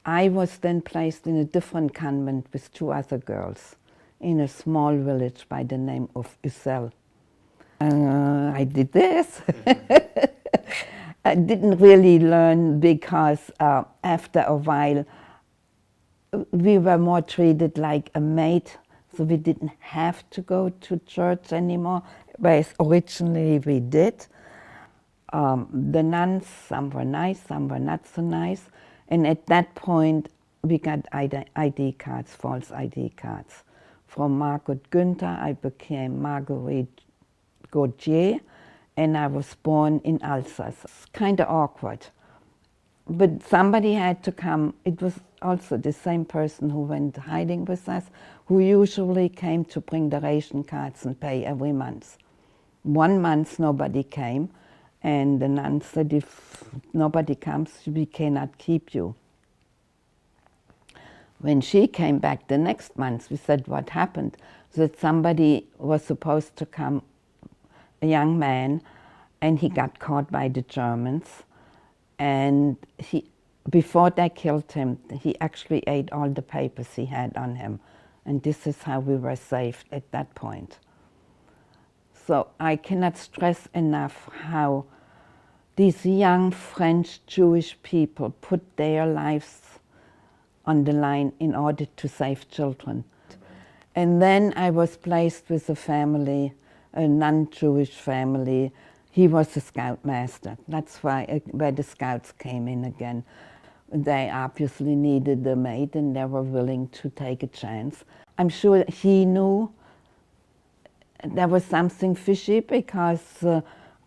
I was then placed in a different convent with 2 other girls in a small village by the name of Ussel. I did this. I didn't really learn because after a while we were more treated like a maid, so we didn't have to go to church anymore, whereas originally we did. The nuns, some were nice, some were not so nice, and at that point we got ID cards, false ID cards. From Margot Günther I became Marguerite Gautier, and I was born in Alsace. It's kind of awkward, but somebody had to come. It was also the same person who went hiding with us, who usually came to bring the ration cards and pay every month. 1 month nobody came, and the nun said, if nobody comes, we cannot keep you. When she came back the next month, we said, what happened? That somebody was supposed to come, a young man, and he got caught by the Germans. And before they killed him, he actually ate all the papers he had on him. And this is how we were saved at that point. So I cannot stress enough how these young French Jewish people put their lives on the line in order to save children. And then I was placed with a family, a non-Jewish family. He was a scoutmaster. That's where the scouts came in again. They obviously needed a maid and they were willing to take a chance. I'm sure he knew there was something fishy because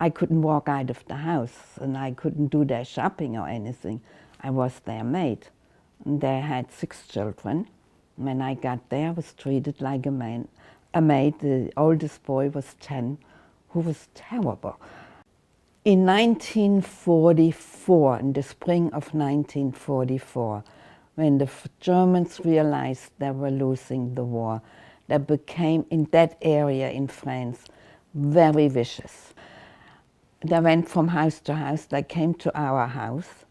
I couldn't walk out of the house and I couldn't do their shopping or anything. I was their maid. And they had 6 children. When I got there, I was treated like a maid. The oldest boy was 10, who was terrible. In 1944, in the spring of 1944, when the Germans realized they were losing the war, they became, in that area in France, very vicious. They went from house to house. They came to our house,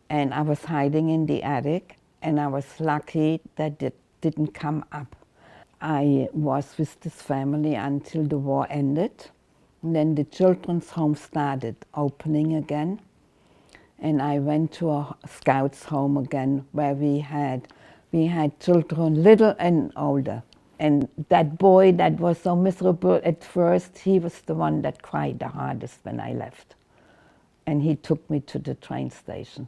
and I was hiding in the attic, and I was lucky that it didn't come up. I was with this family until the war ended. And then the children's home started opening again, and I went to a scouts home again where we had children, little and older. And that boy that was so miserable at first, he was the one that cried the hardest when I left. And he took me to the train station.